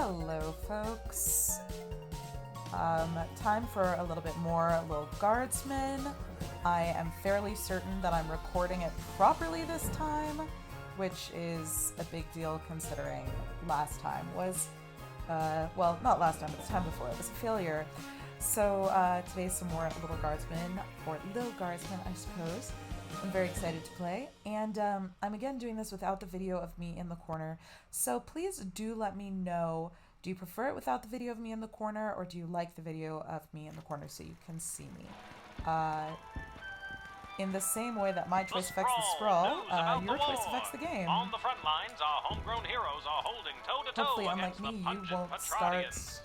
Hello, folks. Time for a little bit more Lil Guardsman. I am fairly certain that I'm recording it properly this time, which is a big deal considering last time was, well, not last time, but the time before, it was a failure. So today's some more Lil Guardsman, or Lil Guardsman, I suppose. I'm very excited to play, and I'm again doing this without the video of me in the corner, so please do let me know, do you prefer it without the video of me in the corner, or do you like the video of me in the corner so you can see me? In the same way that my choice affects the sprawl, your choice affects the game. On the front lines, our homegrown heroes are holding toe-to-toe Hopefully, against unlike me, the you pungent won't Petronians. start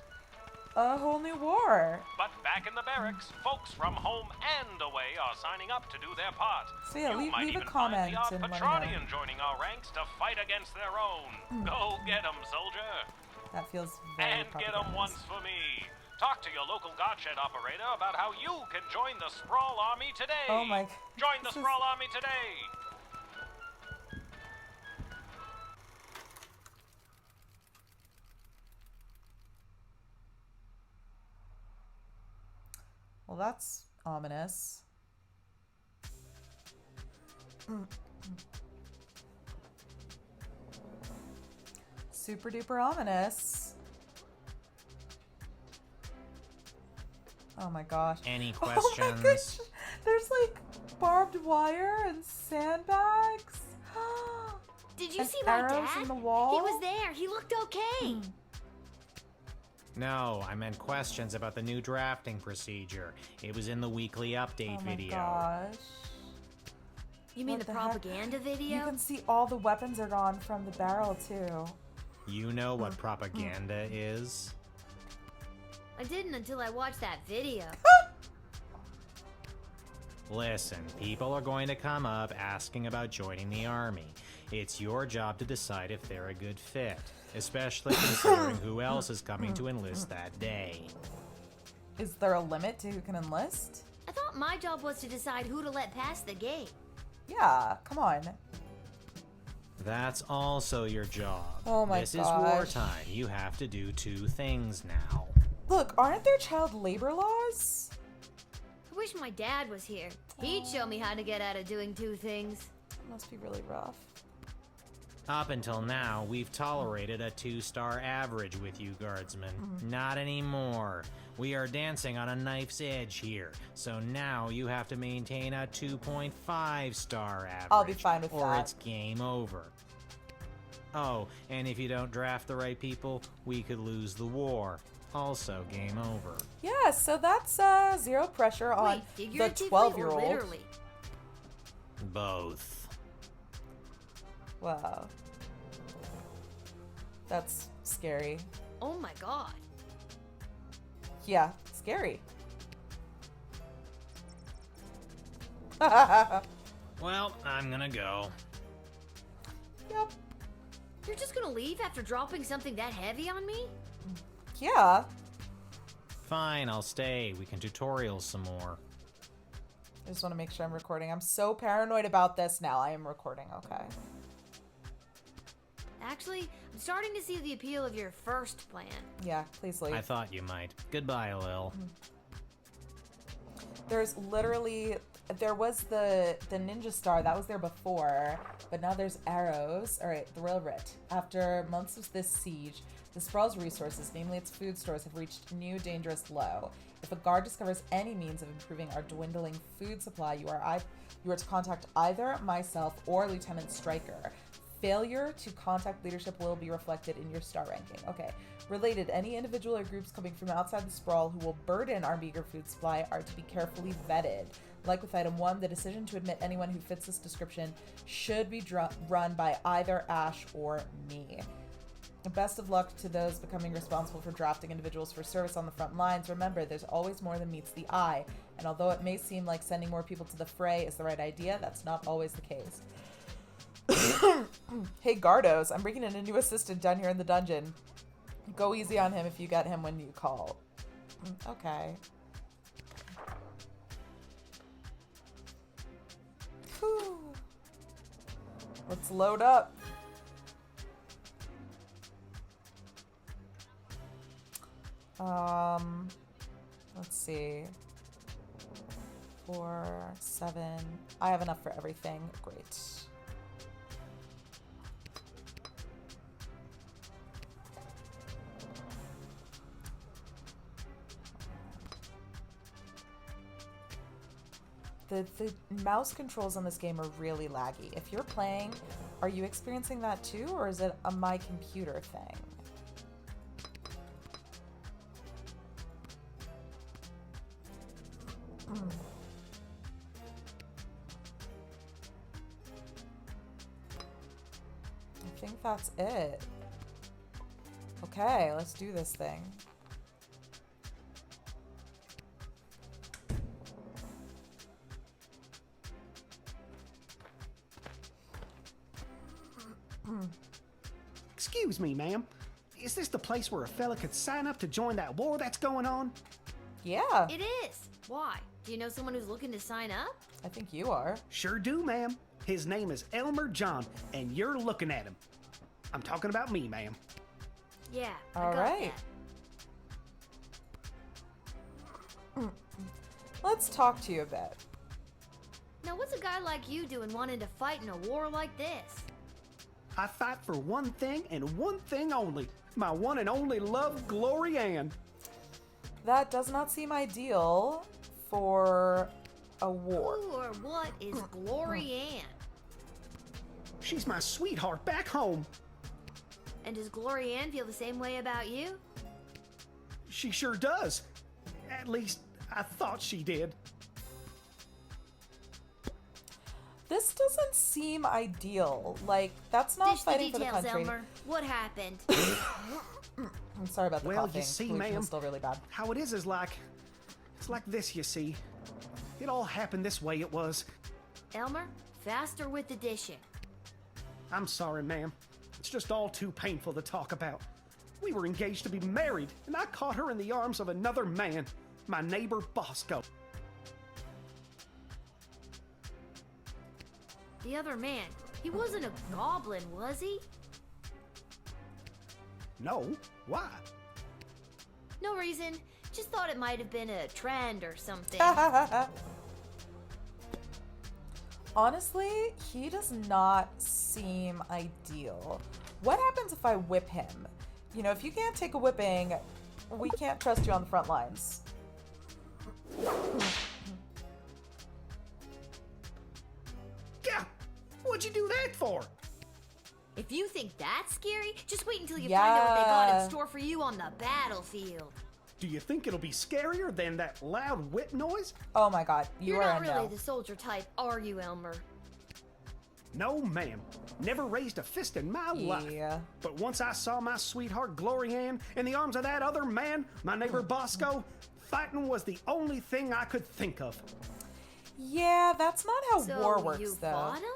a whole new war. But back in the barracks, folks from home and away are signing up to do their part. So yeah, you might leave a even comment find the odd and let me Petronian know. joining our ranks to fight against their own. Go get 'em, soldier. That feels very And get 'em once for me. Talk to your local Godshed operator about how you can join the Sprawl Army today. Oh my... Join the Sprawl Army today. Well, that's ominous. Super duper ominous. Oh my gosh. Any Oh my questions? gosh. There's like barbed wire and sandbags. Did you And see my arrows dad? in the wall? He was there. He looked okay. No, I meant questions about the new drafting procedure. It was in the weekly update Oh my video. gosh. You mean What the the heck? propaganda You video? can see all the weapons are gone from the barrel too. You know what propaganda is? I didn't until I watched that video. Listen, people are going to come up asking about joining the army. It's your job to decide if they're a good fit, especially considering who else is coming to enlist that day. Is there a limit to who can enlist? I thought my job was to decide who to let pass the gate. Yeah, come on. That's also your job. Oh my This gosh. is wartime. You have to do two things now. Look, aren't there child labor laws? I wish my dad was here. He'd show me how to get out of doing two things. That must be really rough. Up until now, we've tolerated a 2-star average with you, Guardsmen. Not anymore. We are dancing on a knife's edge here, so now you have to maintain a 2.5-star average. I'll be fine with or that. it's game over. Oh, and if you don't draft the right people, we could lose the war. Also game over. Yeah, so that's zero pressure on Wait, the figuratively or 12-year-old. literally? Both. Wow. That's scary. Oh my god. Yeah, scary. Yep. Well, I'm gonna go. You're just gonna leave after dropping something that heavy on me? Yeah. Fine, I'll stay. We can tutorial some more. I just want to make sure I'm recording. I'm so paranoid about this now. I am recording, okay. Actually, I'm starting to see the appeal of your first plan. Yeah, please leave. I thought you might. Goodbye, Lil. There's literally, there was the ninja star, that was there before, but now there's arrows. All right, the Royal Writ. After months of this siege, the Sprawl's resources, namely its food stores, have reached a new dangerous low. If a guard discovers any means of improving our dwindling food supply, you are to contact either myself or Lieutenant Stryker. Failure to contact leadership will be reflected in your star ranking. Okay. Related, any individual or groups coming from outside the Sprawl who will burden our meager food supply are to be carefully vetted. Like with item 1, the decision to admit anyone who fits this description should be run by either Ash or me. Best of luck to those becoming responsible for drafting individuals for service on the front lines. Remember, there's always more than meets the eye, and although it may seem like sending more people to the fray is the right idea, that's not always the case. Hey Gardos, I'm bringing in a new assistant down here in the dungeon. Go easy on him if you get him when you call. Okay. Whew. Let's load up. Let's see. 4, 7. I have enough for everything. Great. The mouse controls on this game are really laggy. If you're playing, are you experiencing that too, or is it a my computer thing? I think that's it. Okay, let's do this thing. Excuse me, ma'am. Is this the place where a fella could sign up to join that war that's going on? Yeah, It is. Why? Do you know someone who's looking to sign up? I think you are. Sure do, ma'am. His name is Elmer John, and you're looking at him. I'm talking about me, ma'am. Yeah, I All got right. that. Let's talk to you a bit. Now, what's a guy like you doing wanting to fight in a war like this? I fight for one thing and one thing only. My one and only love, Glory Ann. That does not seem ideal for a war. Who or what is Glory Ann? She's my sweetheart back home. And does Glory Ann feel the same way about you? She sure does. At least, I thought she did. This doesn't seem ideal. Like, that's not Dish the fighting for the details, country. Elmer. What happened? I'm sorry about the Well, coughing. you see, Pollution ma'am, is still really bad. how it is like, it's like this, you see. It all happened this way, it was. Elmer, faster with the dishing. I'm sorry, ma'am. It's just all too painful to talk about. We were engaged to be married, and I caught her in the arms of another man, my neighbor Bosco. The other man, he wasn't a goblin, was he? No, why? No reason. Just thought it might have been a trend or something. Honestly, he does not seem ideal. What happens if I whip him? You know, if you can't take a whipping, we can't trust you on the front lines. Yeah, what'd you do that for? If you think that's scary, just wait until you find out what they got Yeah. in store for you on the battlefield. Do you think it'll be scarier than that loud whip noise? Oh my god, you You're are not a really no. the soldier type, are you, Elmer? No, ma'am. Never raised a fist in my life. Yeah. But once I saw my sweetheart Glory Ann in the arms of that other man, my neighbor Bosco, fighting was the only thing I could think of. Yeah, that's not how So war works, you though. fought him?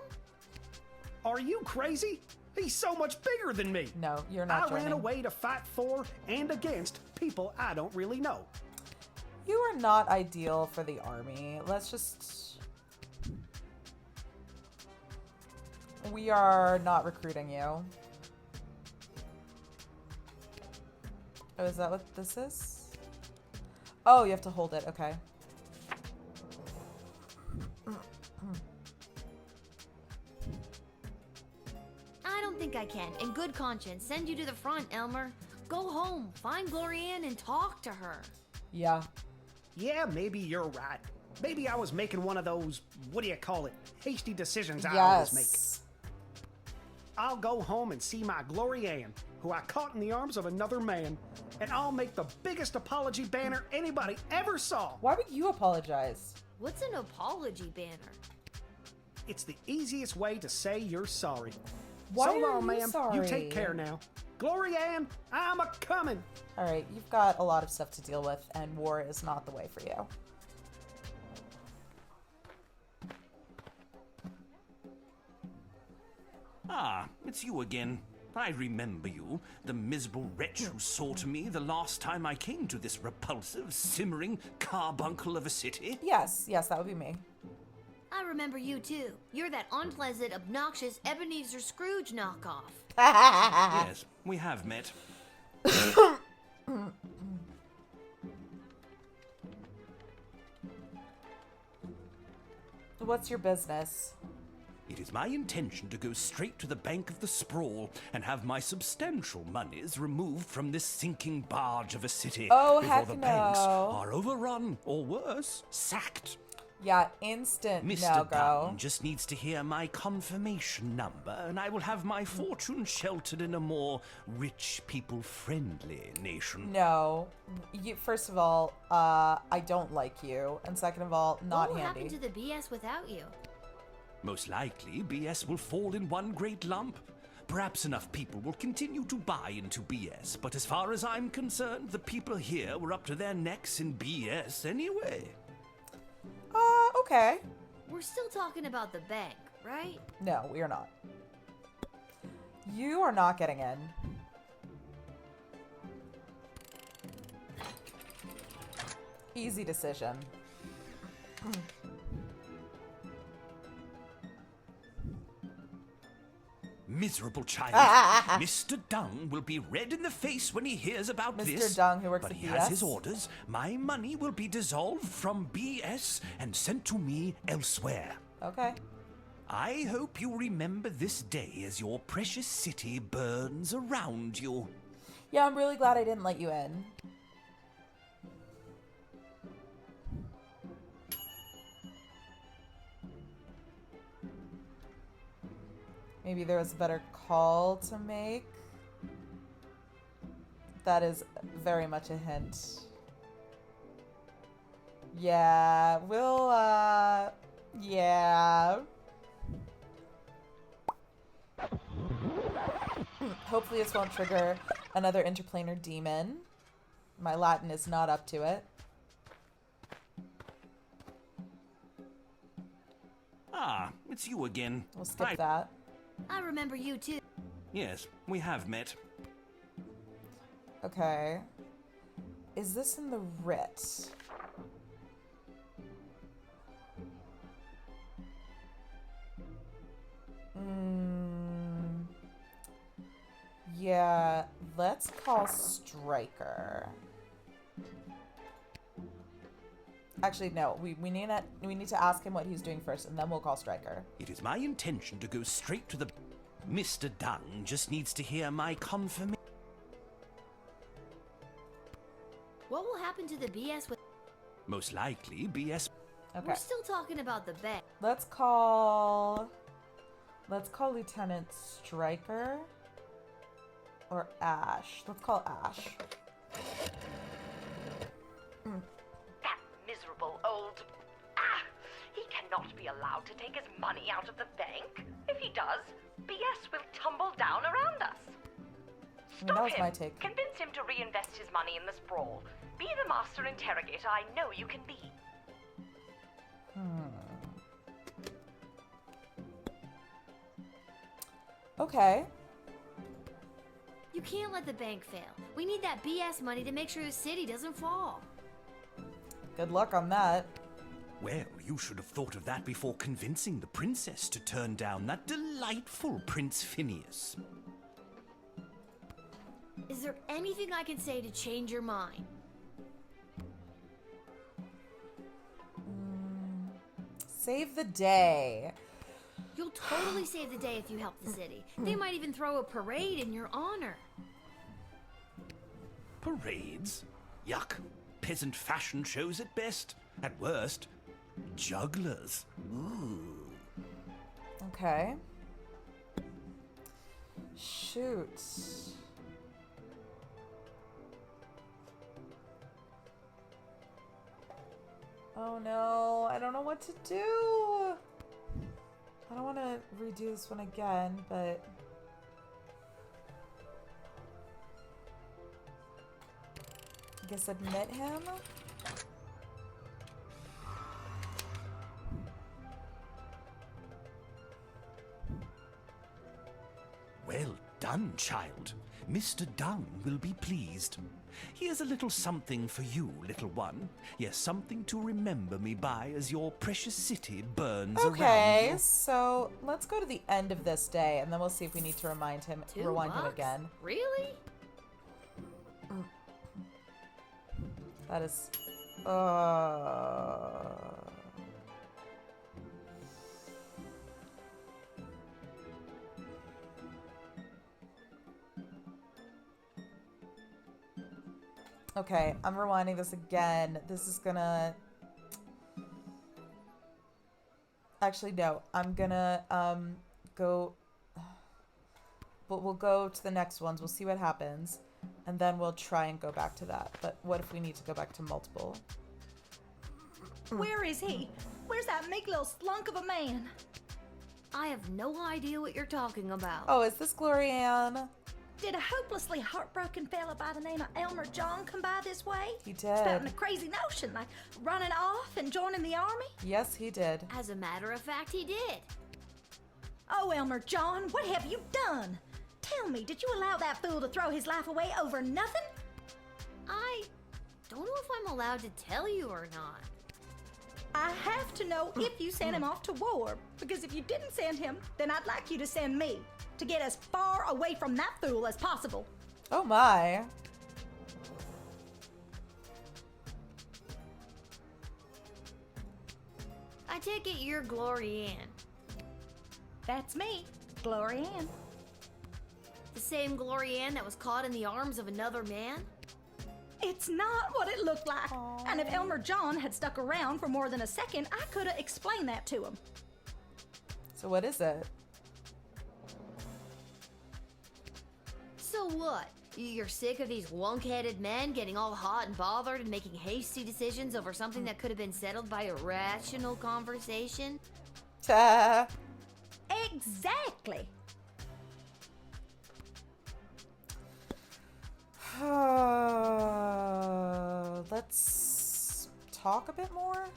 Are you crazy? He's so much bigger than me. No, you're not I joining. ran away to fight for and against people I don't really know. You are not ideal for the army. Let's just... We are not recruiting you. Oh, is that what this is? Oh, you have to hold it. Okay. I don't think I can, in good conscience, send you to the front, Elmer. Go home, find Glory Ann, and talk to her. Yeah. Yeah, maybe you're right. Maybe I was making one of those, what do you call it, hasty decisions I always make. Yes. I'll go home and see my Glory Ann, who I caught in the arms of another man, and I'll make the biggest apology banner anybody ever saw. Why would you apologize? What's an apology banner? It's the easiest way to say you're sorry. Why so are long, you ma'am. sorry? You take care now. Glory Ann, I'm a coming. All right, you've got a lot of stuff to deal with, and war is not the way for you. Ah, it's you again. I remember you, the miserable wretch who saw to me the last time I came to this repulsive, simmering carbuncle of a city. Yes, that would be me. I remember you too. You're that unpleasant, obnoxious Ebenezer Scrooge knockoff. Yes, we have met. What's your business? It is my intention to go straight to the bank of the Sprawl and have my substantial monies removed from this sinking barge of a city Oh, before heck the banks no. are overrun, or worse, sacked. Yeah, instant Mr. no-go. Dunn just needs to hear my confirmation number, and I will have my fortune sheltered in a more rich people-friendly nation. No. First of all, I don't like you. And second of all, not What will handy. happen to the BS without you? Most likely, BS will fall in one great lump. Perhaps enough people will continue to buy into BS, but as far as I'm concerned, the people here were up to their necks in BS anyway. Okay. We're still talking about the bank, right? No, we are not. You are not getting in. Easy decision. Miserable child. Mr. Dung will be red in the face when he hears about Mr. this. Dung, who works but at he has BS? his orders. My money will be dissolved from BS and sent to me elsewhere. Okay. I hope you remember this day as your precious city burns around you. Yeah, I'm really glad I didn't let you in. Maybe there was a better call to make. That is very much a hint. Yeah, we'll, yeah. Hopefully this won't trigger another interplanar demon. My Latin is not up to it. Ah, it's you again. We'll skip that. I remember you too. Yes, we have met. Okay. Is this in the writ? Yeah, let's call Stryker. Actually, no. We need to ask him what he's doing first, and then we'll call Stryker. It is my intention to go straight to the... Mr. Dung just needs to hear my confirmation. What will happen to the BS with... Most likely, BS... Okay. We're still talking about the bank. Let's call Lieutenant Stryker or Ash. Let's call Ash. That miserable old... he cannot be allowed to take his money out of the bank. If he does, BS will tumble down around us. That Stop was him. my take. Convince him to reinvest his money in the sprawl. Be the master interrogator I know you can be. Okay. You can't let the bank fail. We need that BS money to make sure the city doesn't fall. Good luck on that. Well, you should have thought of that before convincing the princess to turn down that delightful Prince Phineas. Is there anything I can say to change your mind? Save the day. You'll totally save the day if you help the city. They might even throw a parade in your honor. Parades? Yuck. Peasant fashion shows at best. At worst, jugglers. Ooh. Okay. Shoot. Oh no, I don't know what to do. I don't want to redo this one again, but... I guess admit him? Well done, child. Mr. Dung will be pleased. Here's a little something for you, little one. Yes, something to remember me by as your precious city burns around Okay, you. so let's go to the end of this day, and then we'll see if we need to rewind him $2? again. Really? That is... Okay, I'm rewinding this again. This is gonna... Actually, no. I'm gonna, go... But we'll go to the next ones. We'll see what happens. And then we'll try and go back to that. But what if we need to go back to multiple? Where is he? Where's that meek little slunk of a man? I have no idea what you're talking about. Oh, is this Glorianne? Did a hopelessly heartbroken fella by the name of Elmer John come by this way? He did. Spouting a crazy notion, like running off and joining the army? Yes, he did. As a matter of fact, he did. Oh, Elmer John, what have you done? Tell me, did you allow that fool to throw his life away over nothing? I don't know if I'm allowed to tell you or not. I have to know if you sent him off to war, because if you didn't send him, then I'd like you to send me, to get as far away from that fool as possible. Oh my. I take it you're Glorianne. That's me, Glorianne. The same Glorianne that was caught in the arms of another man? It's not what it looked like. And if Elmer John had stuck around for more than a second, I could have explained that to him. So what is it? So what? You're sick of these wunk-headed men getting all hot and bothered and making hasty decisions over something that could have been settled by a rational conversation? Ta. Exactly. Let's talk a bit more.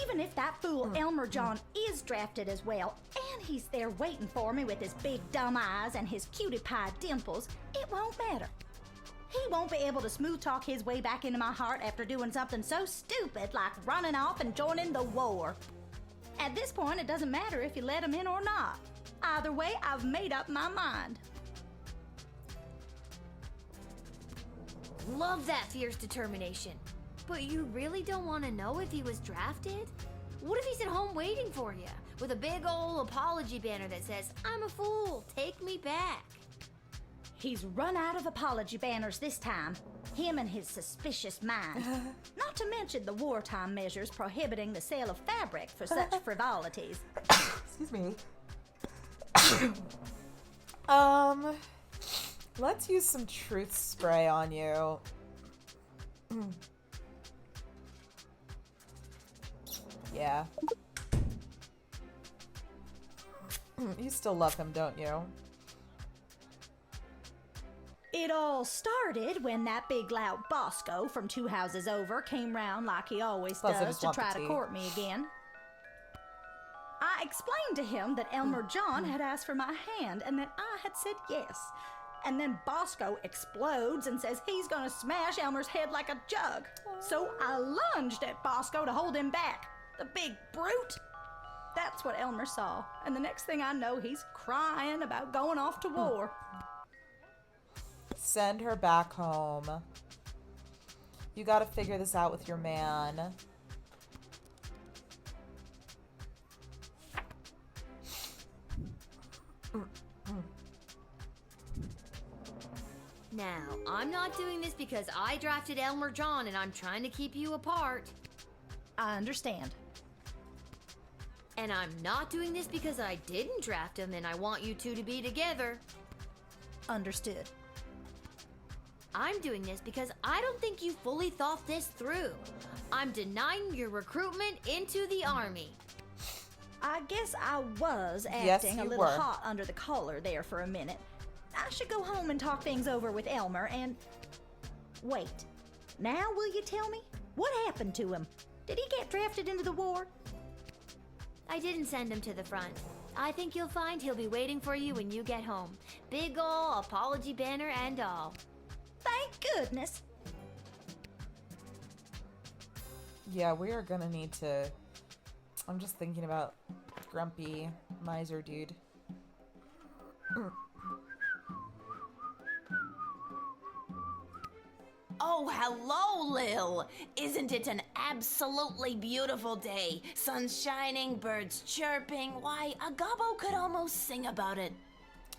Even if that fool Elmer John is drafted as well, and he's there waiting for me with his big dumb eyes and his cutie pie dimples, it won't matter. He won't be able to smooth talk his way back into my heart after doing something so stupid like running off and joining the war. At this point, it doesn't matter if you let him in or not. Either way, I've made up my mind. Love that fierce determination. But you really don't want to know if he was drafted? What if he's at home waiting for you, with a big old apology banner that says, "I'm a fool, take me back"? He's run out of apology banners this time. Him and his suspicious mind. Not to mention the wartime measures prohibiting the sale of fabric for such frivolities. Excuse me. Let's use some truth spray on you. Yeah. You still love him, don't you? It all started when that big loud Bosco from 2 houses over came round like he always Plus, I does just to want the try to tea. court me again. I explained to him that Elmer John had asked for my hand and that I had said yes. And then Bosco explodes and says he's gonna smash Elmer's head like a jug. So I lunged at Bosco to hold him back. The big brute. That's what Elmer saw. And the next thing I know, he's crying about going off to war. Send her back home. You gotta figure this out with your man. Now, I'm not doing this because I drafted Elmer John and I'm trying to keep you apart. I understand. And I'm not doing this because I didn't draft him and I want you two to be together. Understood. I'm doing this because I don't think you fully thought this through. I'm denying your recruitment into the army. I guess I was Yes, acting a you little were. hot under the collar there for a minute. I should go home and talk things over with Elmer and... Wait. Now will you tell me? What happened to him? Did he get drafted into the war? I didn't send him to the front. I think you'll find he'll be waiting for you when you get home. Big ol' apology banner and all. Thank goodness. Yeah, we are gonna need to... I'm just thinking about grumpy miser dude. Oh, hello, Lil. Isn't it an absolutely beautiful day? Sun shining, birds chirping. Why, a gobbo could almost sing about it.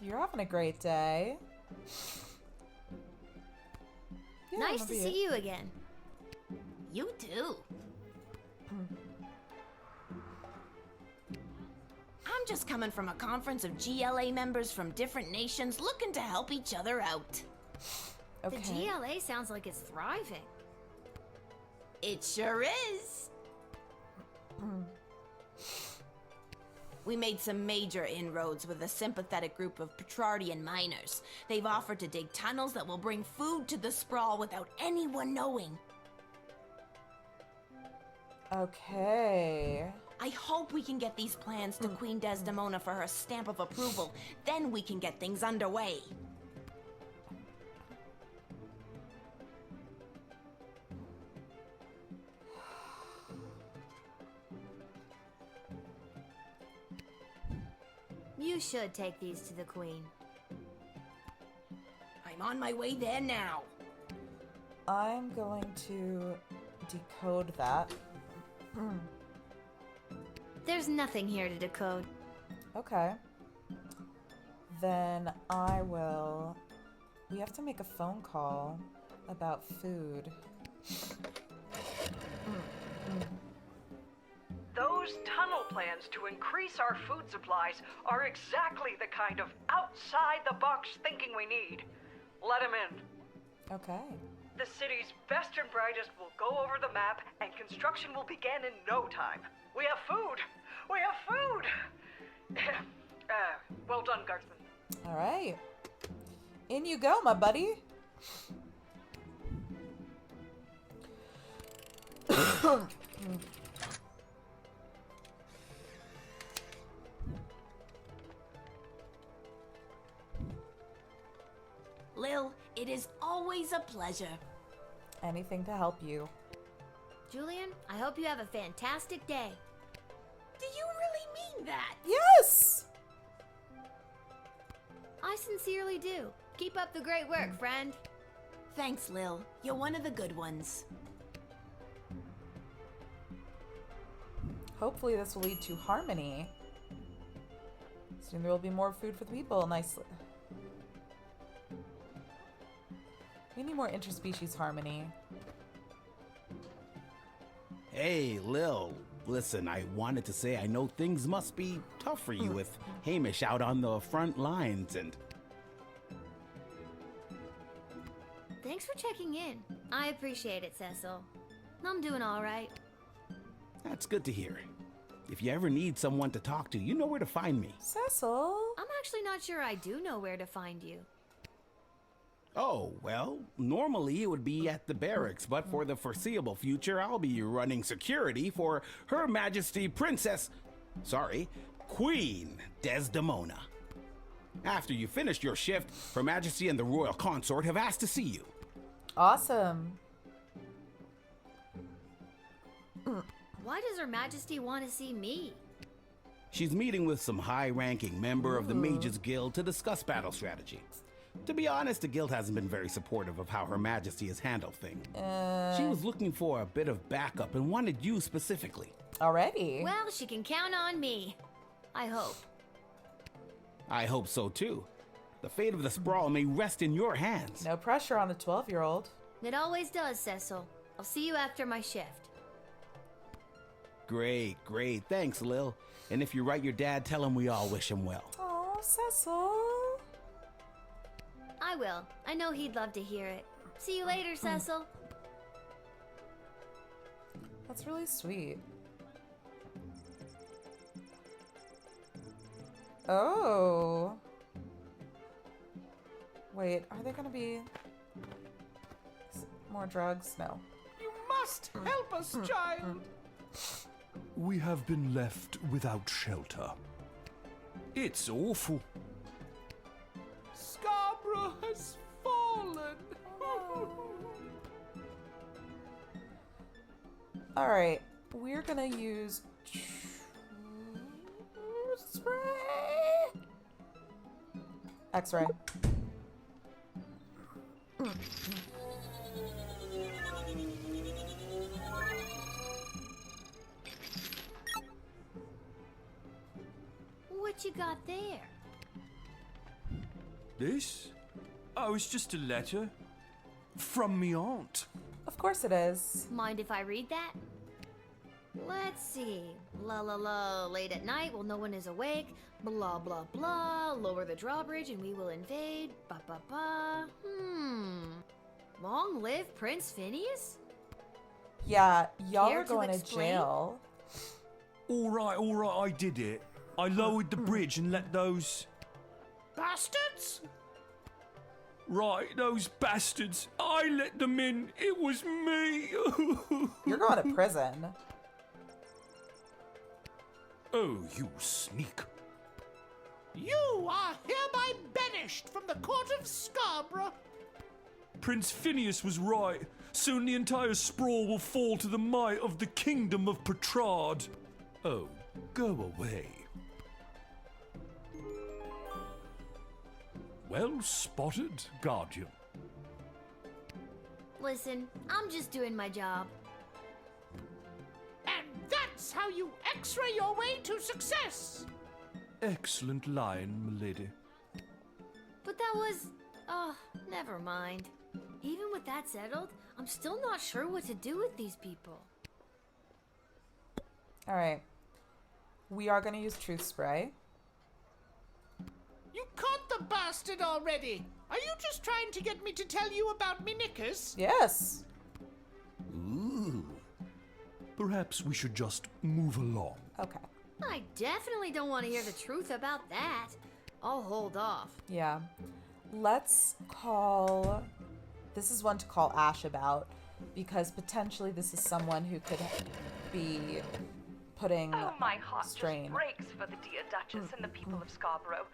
You're having a great day. Nice to see you again. You too. I'm just coming from a conference of GLA members from different nations looking to help each other out. Okay. The GLA sounds like it's thriving. It sure is. We made some major inroads with a sympathetic group of Petrardian miners. They've offered to dig tunnels that will bring food to the sprawl without anyone knowing. Okay. I hope we can get these plans to Queen Desdemona for her stamp of approval. Then we can get things underway. You should take these to the Queen. I'm on my way there now. I'm going to decode that. There's nothing here to decode. Okay. Then I will... We have to make a phone call about food. Those tunnel plans to increase our food supplies are exactly the kind of outside-the-box thinking we need. Let him in. Okay. The city's best and brightest will go over the map, and construction will begin in no time. We have food! We have food! Well done, Guardsman. All right. In you go, my buddy. Lil, it is always a pleasure. Anything to help you. Julian, I hope you have a fantastic day. Do you really mean that? Yes! I sincerely do. Keep up the great work, friend. Thanks, Lil. You're one of the good ones. Hopefully this will lead to harmony. Soon there will be more food for the people. Nicely. We need more interspecies harmony. Hey, Lil. Listen, I wanted to say I know things must be tough for you with Hamish out on the front lines and... Thanks for checking in. I appreciate it, Cecil. I'm doing all right. That's good to hear. If you ever need someone to talk to, you know where to find me. Cecil? I'm actually not sure I do know where to find you. Oh, well, normally it would be at the barracks, but for the foreseeable future, I'll be running security for Her Majesty Queen Desdemona. After you finish your shift, Her Majesty and the Royal Consort have asked to see you. Awesome. Why does Her Majesty want to see me? She's meeting with some high-ranking member of the Mages Guild to discuss battle strategy. To be honest, the guild hasn't been very supportive of how Her Majesty has handled things. She was looking for a bit of backup and wanted you specifically. Already? Well, she can count on me. I hope. I hope so too. The fate of the sprawl may rest in your hands. No pressure on a 12-year-old. It always does, Cecil. I'll see you after my shift. Great. Thanks, Lil. And if you write your dad, tell him we all wish him well. Oh, Cecil. I will. I know he'd love to hear it. See you later, Cecil. That's really sweet. Oh. Wait, are there gonna be more drugs? No. You must help us, child. We have been left without shelter. It's awful. Scarborough has fallen. Alright, we're gonna use spray. X-ray. What you got there? This? Oh, it's just a letter. from me aunt. Of course it is. Mind if I read that? Let's see. La la la, late at night while no one is awake. Blah blah blah. Lower the drawbridge and we will invade. Ba ba ba. Long live Prince Phineas? Yeah, y'all Care are to going to explain? jail. All right, I did it. I lowered the bridge and let those... Bastards? Right, those bastards. I let them in. It was me. You're going to prison. Oh, you sneak. You are hereby banished from the court of Scarborough. Prince Phineas was right. Soon the entire sprawl will fall to the might of the kingdom of Petrard. Oh, go away. Well spotted, Guardian. Listen, I'm just doing my job. And that's how you x-ray your way to success. Excellent line, milady. But that was... Oh, never mind. Even with that settled, I'm still not sure what to do with these people. All right. We are going to use truth spray. You caught the bastard already. Are you just trying to get me to tell you about me knickers? Yes. Ooh. Perhaps we should just move along. Okay. I definitely don't want to hear the truth about that. I'll hold off. Yeah. Let's call... This is one to call Ash about, because potentially this is someone who could be putting Oh, my heart strain. just breaks for the dear Duchess and the people of Scarborough.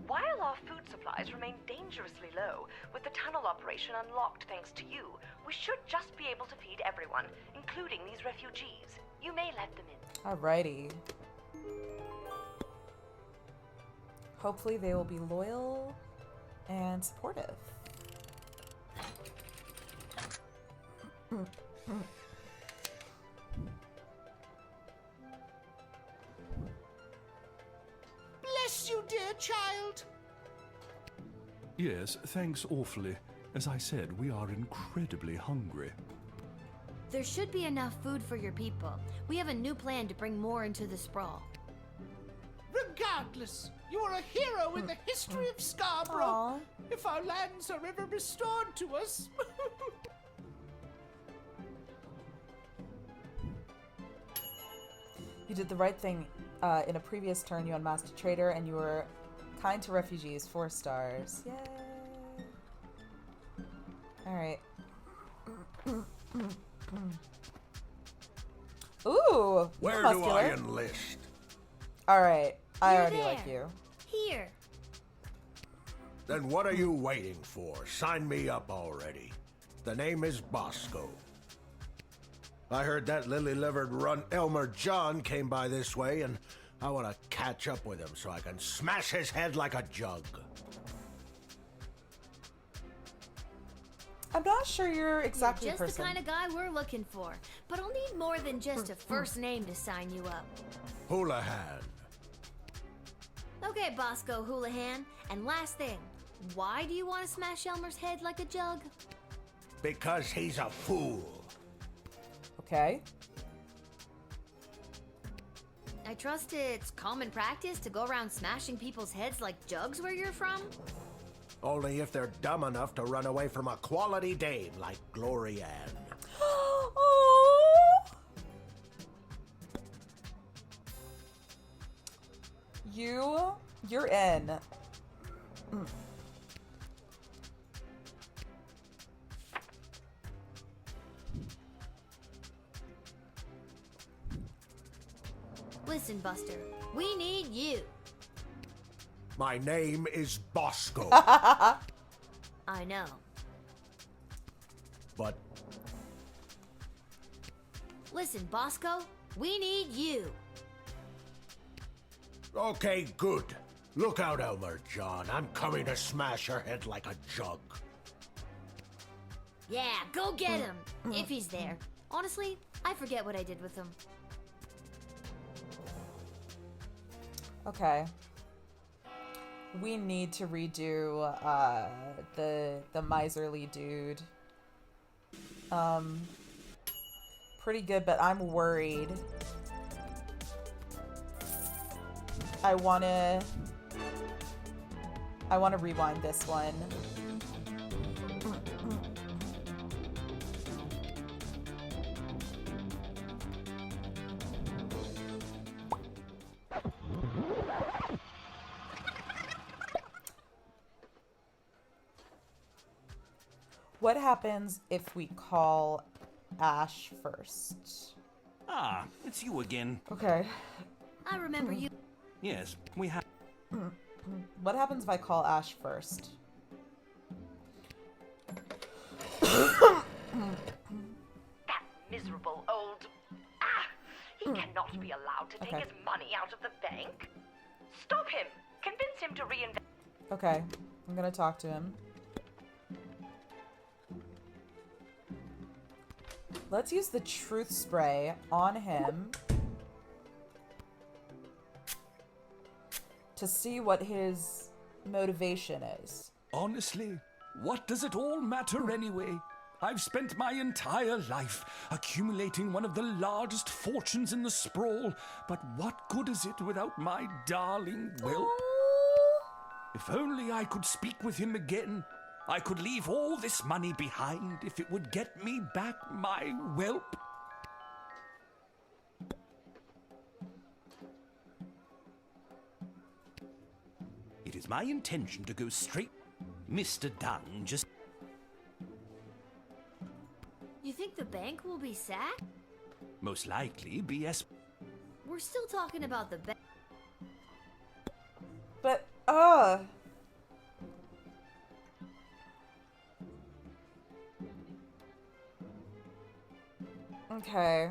While our food supplies remain dangerously low, with the tunnel operation unlocked thanks to you, we should just be able to feed everyone, including these refugees. You may let them in. Alrighty. Hopefully they will be loyal and supportive. Bless you, dear child. Yes, thanks awfully. As I said, we are incredibly hungry. There should be enough food for your people. We have a new plan to bring more into the sprawl. Regardless, you are a hero in the history of Scarborough. Aw. If our lands are ever restored to us. You did the right thing. In a previous turn, you unmasked a traitor, and you were kind to refugees. 4 stars. Yay! Alright. Ooh! Where you're do muscular. I enlist? Alright. I You're already there. like you. Here. Then what are you waiting for? Sign me up already. The name is Bosco. I heard that lily-livered runt Elmer John came by this way, and I want to catch up with him so I can smash his head like a jug. I'm not sure you're exactly Just the person. the kind of guy we're looking for. But I'll need more than just a first name to sign you up. Houlihan. Okay, Bosco Houlihan. And last thing, why do you want to smash Elmer's head like a jug? Because he's a fool. Okay. I trust it's common practice to go around smashing people's heads like jugs where you're from? Only if they're dumb enough to run away from a quality dame like Glory Ann. Oh. You're in. Listen, Buster, we need you. My name is Bosco. I know. But Listen, Bosco, we need you. okay, good. Look out, Elmer John. I'm coming to smash your head like a jug. Yeah, go get him, if he's there. Honestly, I forget what I did with him. Okay. We need to redo the miserly dude. Pretty good, but I'm worried. I wanna rewind this one. What happens if we call Ash first? Ah, it's you again. Okay. I remember you. Yes, we have. What happens if I call Ash first? That miserable old... He cannot be allowed to take Okay. his money out of the bank. Stop him! Convince him to reinvest... Okay, I'm gonna talk to him. Let's use the truth spray on him to see what his motivation is. Honestly, what does it all matter anyway? I've spent my entire life accumulating one of the largest fortunes in the sprawl, but what good is it without my darling whelp? If only I could speak with him again. I could leave all this money behind if it would get me back my whelp. It is my intention to go straight. Mr. Dunn just... You think the bank will be sacked? most likely BS. We're still talking about the bank. But, okay.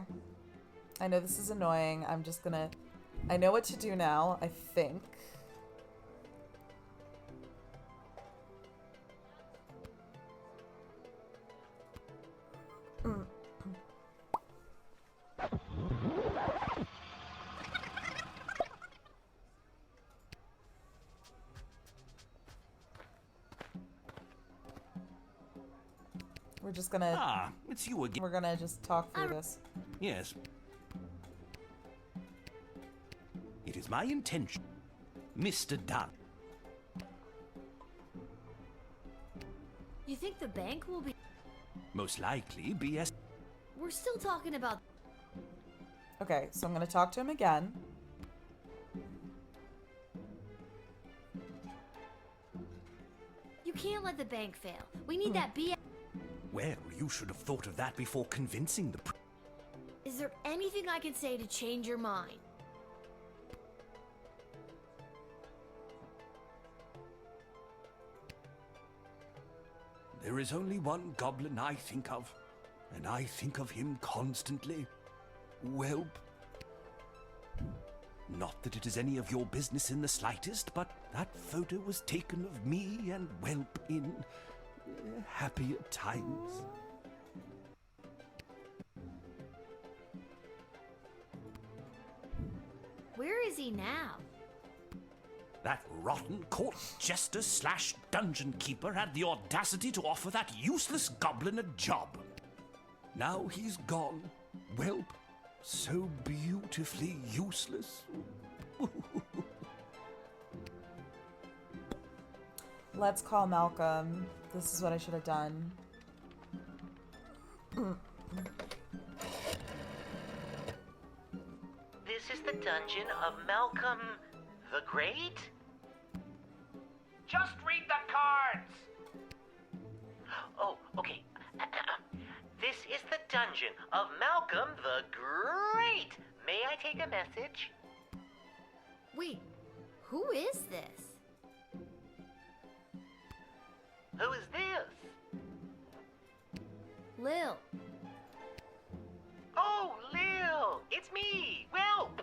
I know this is annoying. I'm just gonna... I know what to do now, I think. We're just gonna... Ah, it's you again. We're gonna just talk through this. Yes. It is my intention. Mr. Dunn. You think the bank will be... Most likely BS. We're still talking about... Okay, so I'm gonna talk to him again. You can't let the bank fail. We need that BS... Well, you should have thought of that before convincing the... Is there anything I can say to change your mind? There is only one goblin I think of, and I think of him constantly. Whelp. Not that it is any of your business in the slightest, but that photo was taken of me and Whelp in happier times. Where is he now? That rotten court jester / dungeon keeper had the audacity to offer that useless goblin a job. Now he's gone. Whelp, so beautifully useless. Let's call Malcolm. This is what I should have done. This is the dungeon of Malcolm the Great? Just read the cards! Oh, okay. This is the dungeon of Malcolm the Great. May I take a message? Wait, who is this? Who is this? Lil. Oh, Lil! It's me, Whelp!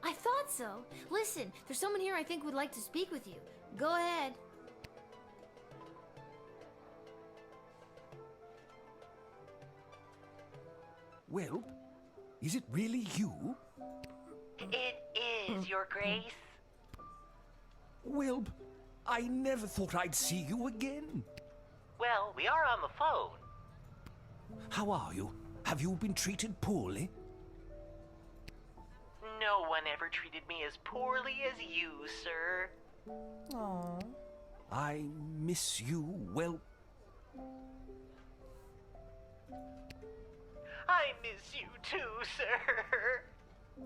I thought so. Listen, there's someone here I think would like to speak with you. Go ahead. Whelp, is it really you? It is, Your Grace. Wilb, I never thought I'd see you again. Well, we are on the phone. How are you? Have you been treated poorly? No one ever treated me as poorly as you, sir. Aww. I miss you, well... I miss you too, sir.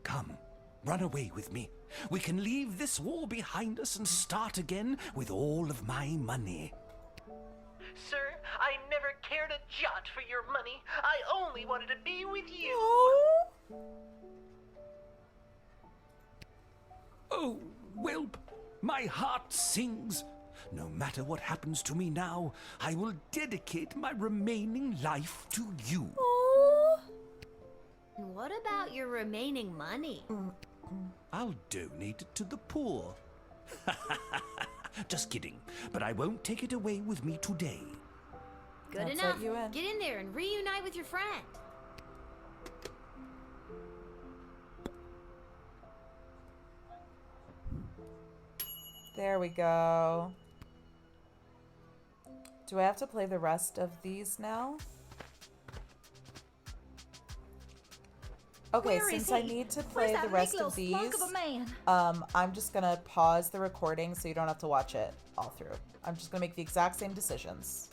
Come, run away with me. We can leave this war behind us and start again with all of my money. Sir, I never cared a jot for your money. I only wanted to be with you. Oh, Wilb, my heart sings. No matter what happens to me now, I will dedicate my remaining life to you. And what about your remaining money? I'll donate it to the poor. Just kidding, but I won't take it away with me today. Good Let's enough. let you in. Get in there and reunite with your friend. There we go. Do I have to play the rest of these now? Okay, Where is since I he? need to Where's play that the big rest little of these, slunk of a man? I'm just gonna pause the recording so you don't have to watch it all through. I'm just gonna make the exact same decisions.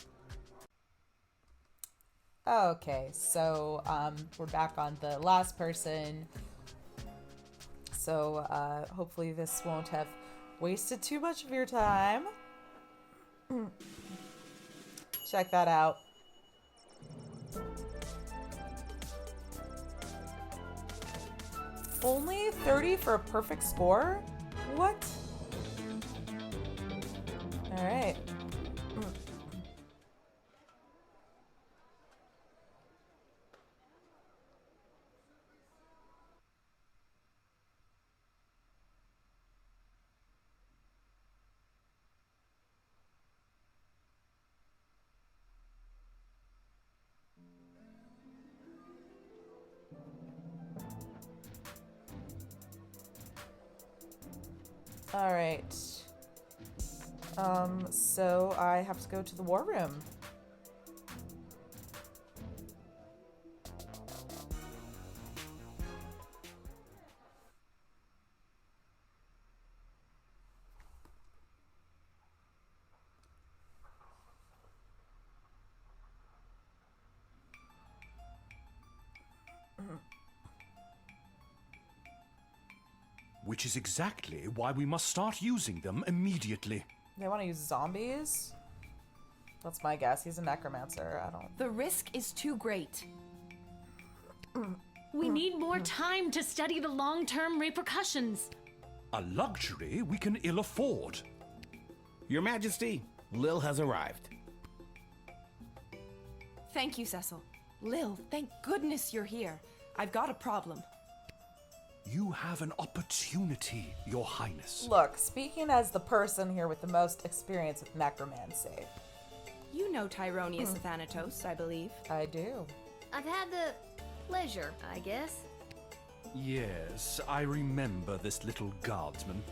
Okay, so we're back on the last person. So hopefully this won't have wasted too much of your time. Check that out. Only 30 for a perfect score? What? Alright. All right. So I have to go to the war room. Which is exactly why we must start using them immediately. They want to use zombies? That's my guess. He's a necromancer. I don't... The risk is too great. We need more time to study the long-term repercussions. A luxury we can ill afford. Your Majesty, Lil has arrived. Thank you, Cecil. Lil, thank goodness you're here. I've got a problem. You have an opportunity, Your Highness. Look, speaking as the person here with the most experience with necromancy. You know Tyronius Athanatos, I believe. I do. I've had the pleasure, I guess. Yes, I remember this little guardsman.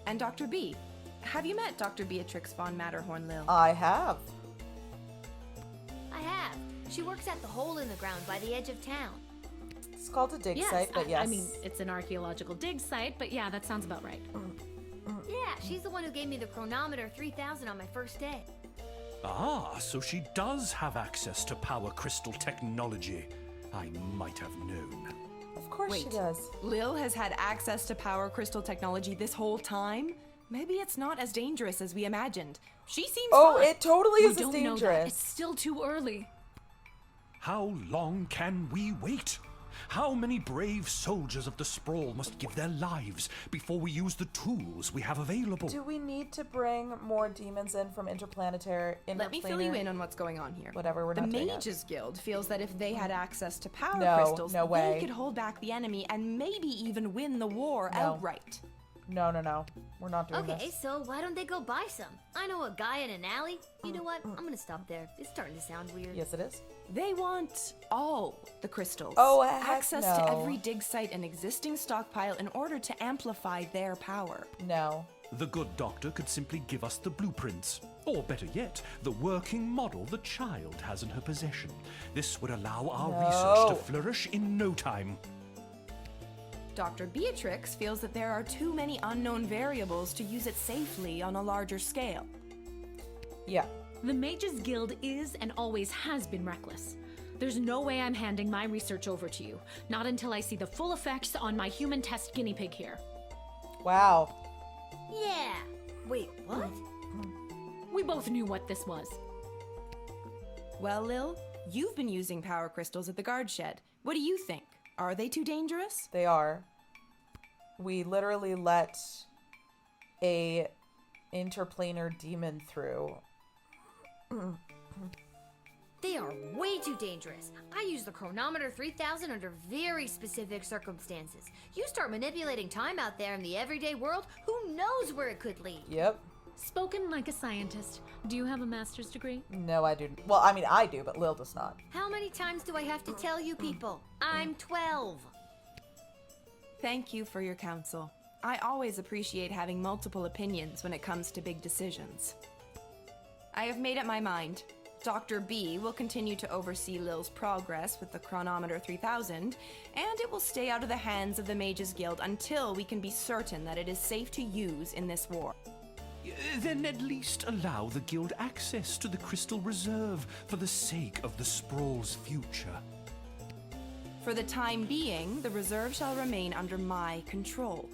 And Dr. B. Have you met Dr. Beatrix von Matterhorn, Lil? I have. I have. She works at the hole in the ground by the edge of town. It's called a dig Yes, site, but yes. I mean, it's an archaeological dig site, but yeah, that sounds about right. Yeah, she's the one who gave me the chronometer 3000 on my first day. Ah, so she does have access to power crystal technology. I might have known. Of course she Wait, does. Lil has had access to power crystal technology this whole time? Maybe it's not as dangerous as we imagined. She seems Oh, fine. it totally We is as don't know that. dangerous. It's still too early. How long can we wait? How many brave soldiers of the Sprawl must give their lives before we use the tools we have available? Do we need to bring more demons in from interplanetary? Let me fill you in on what's going on here. Whatever, we're the not doing it. Mages Guild feels that if they had access to power No, crystals, no way. they could hold back the enemy and maybe even win the war outright. No. We're not doing Okay, this. so why don't they go buy some? I know a guy in an alley. You know what? I'm gonna stop there. It's starting to sound weird. Yes, it is. They want all the crystals. Oh, heck access no. to every dig site and existing stockpile in order to amplify their power. No. The good doctor could simply give us the blueprints. Or better yet, the working model the child has in her possession. This would allow our research to flourish in no time. Dr. Beatrix feels that there are too many unknown variables to use it safely on a larger scale. Yeah. The Mages Guild is and always has been reckless. There's no way I'm handing my research over to you. Not until I see the full effects on my human test guinea pig here. Wow. Yeah. Wait, what? We both knew what this was. Well, Lil, you've been using power crystals at the guard shed. What do you think? Are they too dangerous? They are. We literally let a interplanar demon through. They are way too dangerous. I use the chronometer 3000 under very specific circumstances. You start manipulating time out there in the everyday world, who knows where it could lead? Yep. Spoken like a scientist. Do you have a master's degree? No, I do. Well, I mean, I do, but Lil does not. How many times do I have to tell you people? I'm 12. Thank you for your counsel. I always appreciate having multiple opinions when it comes to big decisions. I have made up my mind. Dr. B will continue to oversee Lil's progress with the chronometer 3000, and it will stay out of the hands of the Mages Guild until we can be certain that it is safe to use in this war. Then at least allow the guild access to the crystal reserve for the sake of the Sprawl's future. For the time being, the reserve shall remain under my control.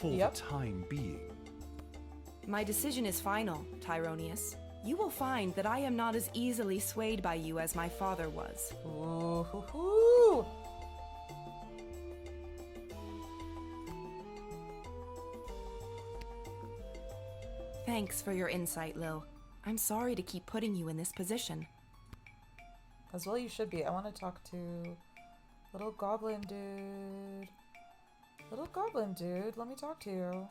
For the time being. My decision is final, Tyronius. You will find that I am not as easily swayed by you as my father was. Ooh. Thanks for your insight, Lil. I'm sorry to keep putting you in this position. As well you should be. I want to talk to little goblin dude. Little goblin dude, let me talk to you.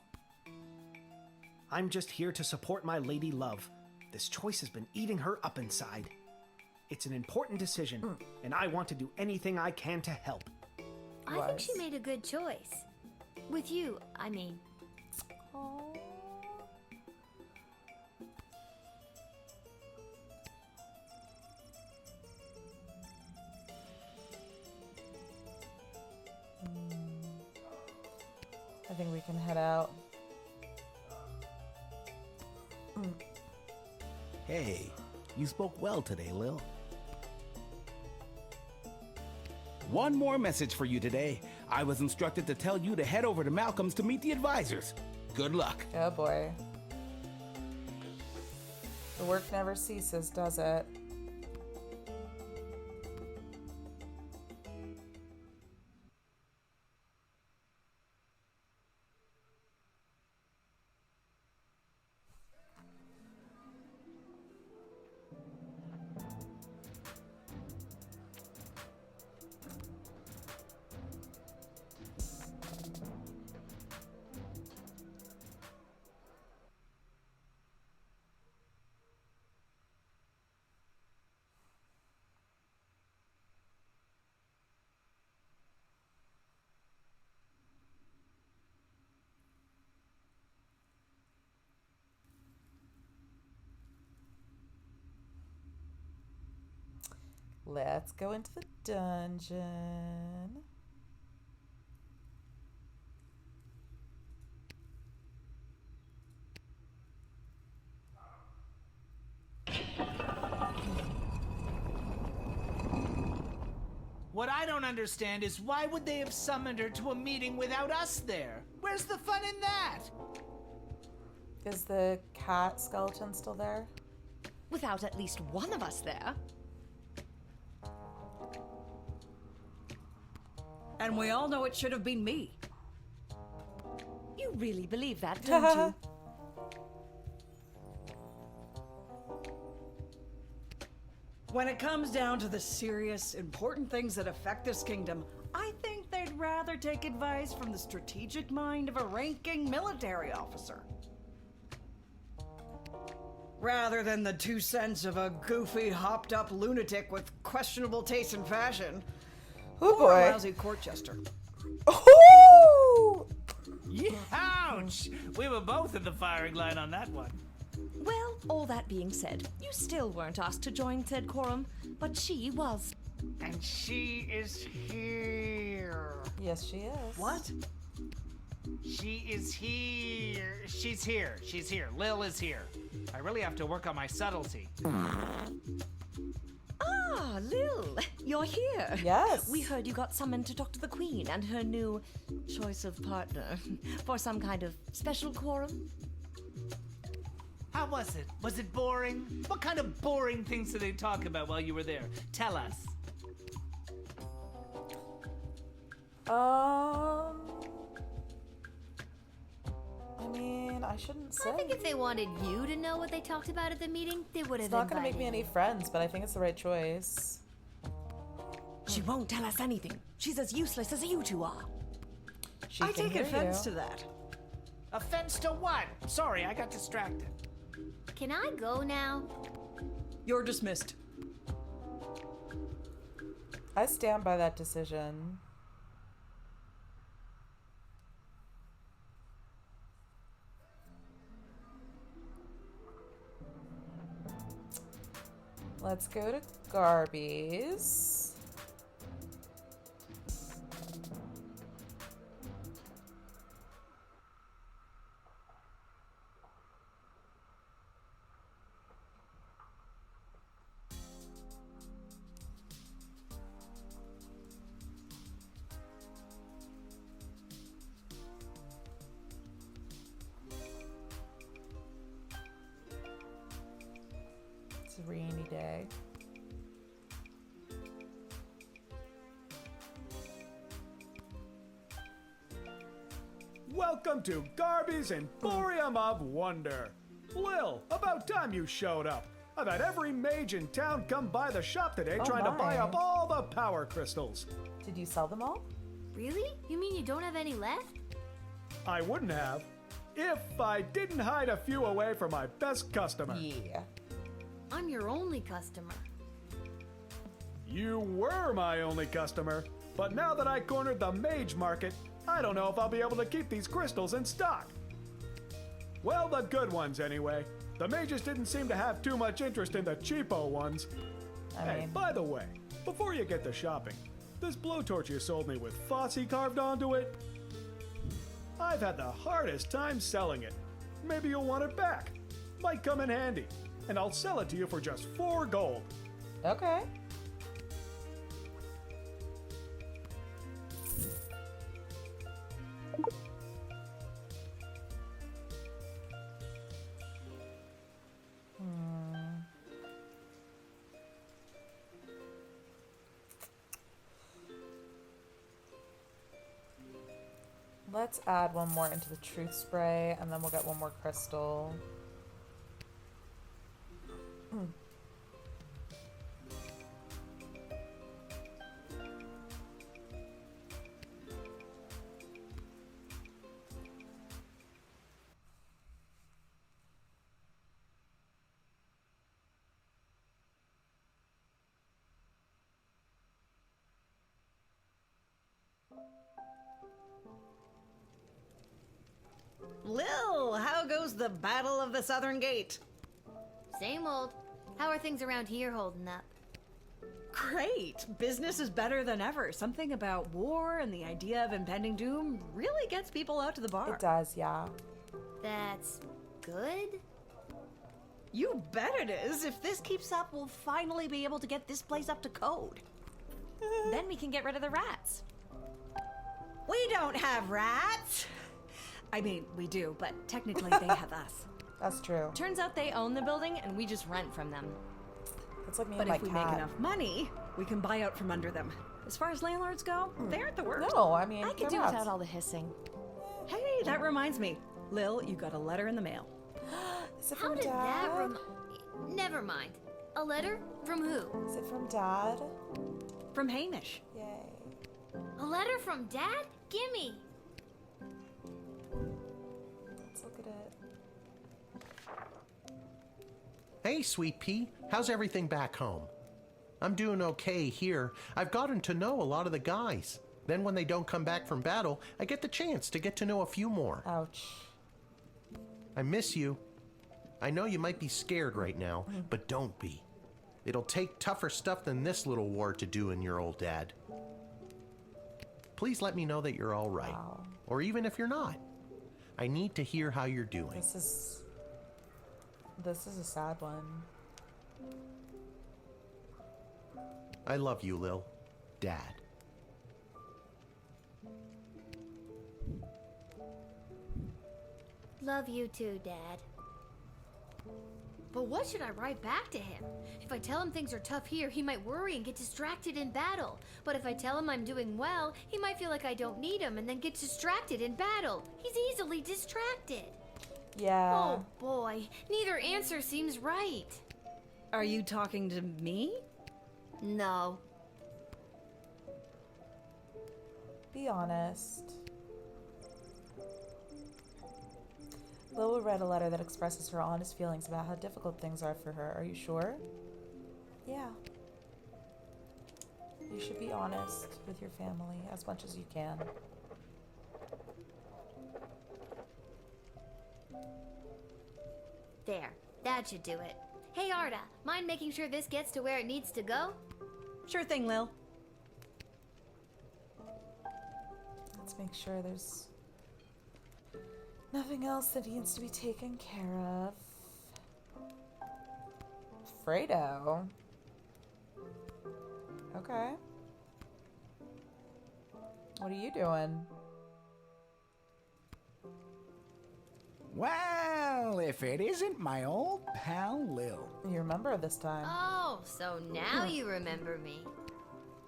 I'm just here to support my lady love. This choice has been eating her up inside. It's an important decision, and I want to do anything I can to help. I think she made a good choice. With you, I mean. I think we can head out. Hey, you spoke well today, Lil. One more message for you today. I was instructed to tell you to head over to Malcolm's to meet the advisors. Good luck. Oh boy. The work never ceases, does it? Let's go into the dungeon. What I don't understand is why would they have summoned her to a meeting without us there? Where's the fun in that? Is the cat skeleton still there? Without at least one of us there. And we all know it should have been me. You really believe that, don't you? When it comes down to the serious, important things that affect this kingdom, I think they'd I'd rather take advice from the strategic mind of a ranking military officer. Rather than the 2 cents of a goofy, hopped-up lunatic with questionable taste in fashion. Oh or boy. a lousy court jester. Oh! Ouch! We were both in the firing line on that one. Well, all that being said, you still weren't asked to join said quorum, but she was. And she is here. Yes, she is. What? She is here. She's here. She's here. Lil is here. I really have to work on my subtlety. Ah, Lil, you're here. Yes. We heard you got summoned to talk to the Queen and her new choice of partner for some kind of special quorum. How was it? Was it boring? What kind of boring things did they talk about while you were there? Tell us. I mean, I shouldn't say. I think if they wanted you to know what they talked about at the meeting, they would have It's not gonna make invited me any friends, but I think it's the right choice. She won't tell us anything. She's as useless as you two are. She I can take hear offense you. to that. Offense to what? Sorry, I got distracted. Can I go now? You're dismissed. I stand by that decision. Let's go to Garby's. It's a rainy day. Welcome to Garby's Emporium of Wonder. Lil, about time you showed up. I've had every mage in town come by the shop today Oh trying to buy my. up all the power crystals. Did you sell them all? Really? You mean you don't have any left? I wouldn't have if I didn't hide a few away for my best customer. Yeah. I'm your only customer. You were my only customer, but now that I cornered the mage market, I don't know if I'll be able to keep these crystals in stock. Well, the good ones anyway. The mages didn't seem to have too much interest in the cheapo ones. Hey, by the way, before you get to shopping, this blowtorch you sold me with Fossey carved onto it, I've had the hardest time selling it. Maybe you'll want it back. Might come in handy. And I'll sell it to you for just 4 gold. Okay. Let's add one more into the truth spray, and then we'll get one more crystal. Lil, how goes the Battle of the Southern Gate? Same old. How are things around here holding up? Great. Business is better than ever. Something about war and the idea of impending doom really gets people out to the bar. It does, yeah. That's good? You bet it is. If this keeps up, we'll finally be able to get this place up to code. Then we can get rid of the rats. We don't have rats. I mean, we do, but technically they have us. That's true. Turns out they own the building and we just rent from them. It's like me But and my if we cat. make enough money, we can buy out from under them. As far as landlords go, they aren't the worst. No, I mean, I could do they're without rats. all the hissing. Hey, that reminds me. Lil, you got a letter in the mail. Is it How from did that Dad? Never mind. A letter? From who? Is it from Dad? From Hamish. Yay. A letter from Dad? Gimme. Let's look at it. Hey, Sweet Pea. How's everything back home? I'm doing okay here. I've gotten to know a lot of the guys. Then when they don't come back from battle, I get the chance to get to know a few more. Ouch. I miss you. I know you might be scared right now, but don't be. It'll take tougher stuff than this little war to do in your old dad. Please let me know that you're all right. Wow. Or even if you're not. I need to hear how you're doing. This is a sad one. I love you, Lil. Dad. Love you too, Dad. But what should I write back to him? If I tell him things are tough here, he might worry and get distracted in battle. But if I tell him I'm doing well, he might feel like I don't need him and then get distracted in battle. He's easily distracted. Yeah. Oh boy, neither answer seems right. Are you talking to me? No. Be honest. Lil read a letter that expresses her honest feelings about how difficult things are for her. Are you sure? Yeah. You should be honest with your family as much as you can. There, that should do it. Hey Arda, mind making sure this gets to where it needs to go? Sure thing, Lil. Let's make sure there's nothing else that needs to be taken care of. Fredo. Okay. What are you doing? Well, if it isn't my old pal Lil. You remember this time. Oh, so now you remember me.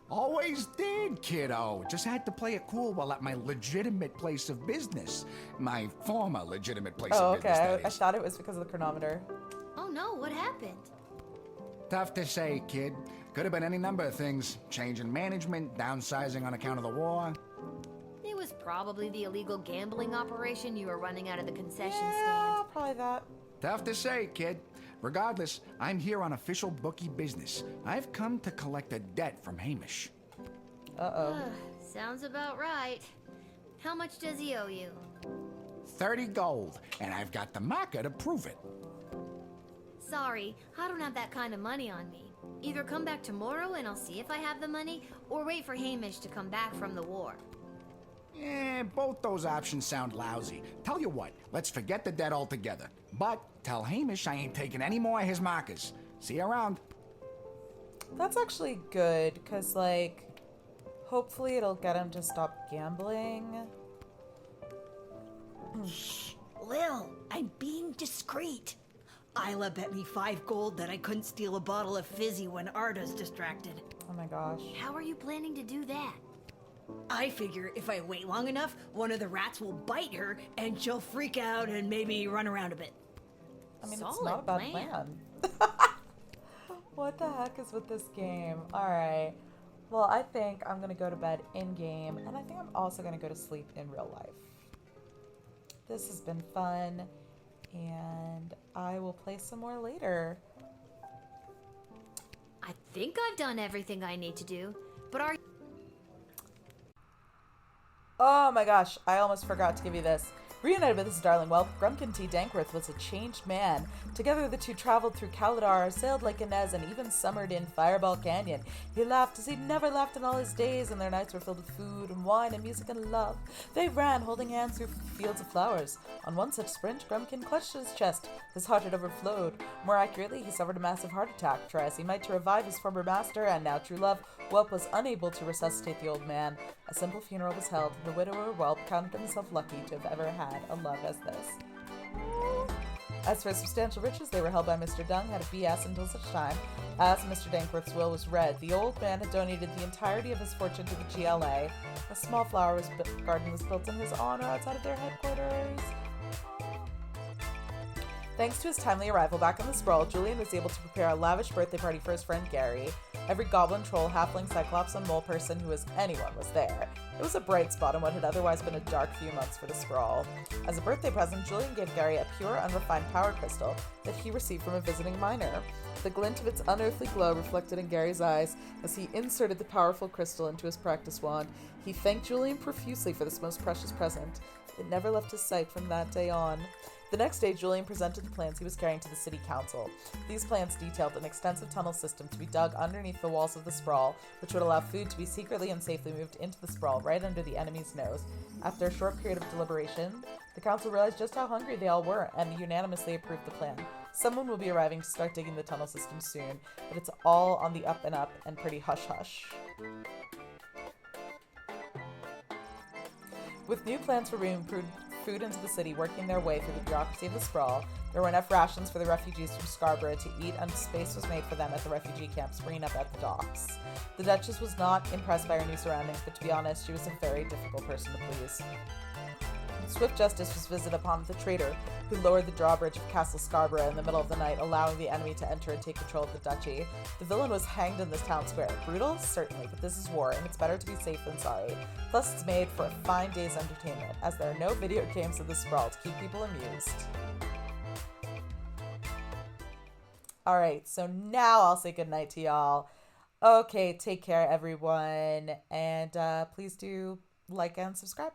Always did, kiddo. Just had to play it cool while at my legitimate place of business. My former legitimate place of business, that I is. thought it was because of the chronometer. Oh no, what happened? Tough to say, kid. Could have been any number of things. Change in management, downsizing on account of the war. It was probably the illegal gambling operation you were running out of the concession Yeah, stand. probably that. Tough to say, kid. Regardless, I'm here on official bookie business. I've come to collect a debt from Hamish. Uh-oh. Sounds about right. How much does he owe you? 30 gold, and I've got the marker to prove it. Sorry, I don't have that kind of money on me. Either come back tomorrow and I'll see if I have the money, or wait for Hamish to come back from the war. Both those options sound lousy. Tell you what, let's forget the debt altogether. But tell Hamish I ain't taking any more of his markers. See you around. That's actually good, because, like, hopefully it'll get him to stop gambling. Lil, I'm being discreet. Isla bet me 5 gold that I couldn't steal a bottle of fizzy when Arda's distracted. Oh my gosh. How are you planning to do that? I figure if I wait long enough, one of the rats will bite her and she'll freak out and maybe run around a bit. I mean, Solid it's not a bad plan. What the heck is with this game? Alright. Well, I think I'm going to go to bed in-game, and I think I'm also going to go to sleep in real life. This has been fun, and I will play some more later. I think I've done everything I need to do, but are Oh my gosh, I almost forgot to give you this. Reunited with his darling whelp, Grumpkin T. Dankworth was a changed man. Together the two traveled through Kaladar, sailed Lake Inez, and even summered in Fireball Canyon. He laughed as he'd never laughed in all his days, and their nights were filled with food and wine and music and love. They ran, holding hands through fields of flowers. On one such sprint, Grumpkin clutched his chest. His heart had overflowed. More accurately, he suffered a massive heart attack. Try as he might to revive his former master and now true love, Whelp was unable to resuscitate the old man. A simple funeral was held. The widower Whelp counted himself lucky to have ever had a love as this. As for substantial riches, they were held by Mr. Dung, had a BS until such time as Mr. Dankworth's will was read. The old man had donated the entirety of his fortune to the GLA. A small flower garden was built in his honor outside of their headquarters. Thanks to his timely arrival back on the Sprawl, Julian was able to prepare a lavish birthday party for his friend Gary. Every goblin, troll, halfling, cyclops, and mole person who was anyone was there. It was a bright spot in what had otherwise been a dark few months for the Sprawl. As a birthday present, Julian gave Gary a pure, unrefined power crystal that he received from a visiting miner. The glint of its unearthly glow reflected in Gary's eyes as he inserted the powerful crystal into his practice wand. He thanked Julian profusely for this most precious present. It never left his sight from that day on. The next day, Julian presented the plans he was carrying to the city council. These plans detailed an extensive tunnel system to be dug underneath the walls of the Sprawl, which would allow food to be secretly and safely moved into the Sprawl right under the enemy's nose. After a short period of deliberation, the council realized just how hungry they all were and unanimously approved the plan. Someone will be arriving to start digging the tunnel system soon, but it's all on the up and pretty hush-hush. With new plans for bringing food into the city working their way through the bureaucracy of the Sprawl, there were enough rations for the refugees from Scarborough to eat, and space was made for them at the refugee camp springing up at the docks. The Duchess was not impressed by her new surroundings, but to be honest, she was a very difficult person to please. Swift justice was visited upon the traitor, who lowered the drawbridge of Castle Scarborough in the middle of the night, allowing the enemy to enter and take control of the duchy. The villain was hanged in this town square. Brutal? Certainly, but this is war, and it's better to be safe than sorry. Plus, it's made for a fine day's entertainment, as there are no video games in the Sprawl to keep people amused. Alright, so now I'll say goodnight to y'all. Okay, take care, everyone, and please do like and subscribe.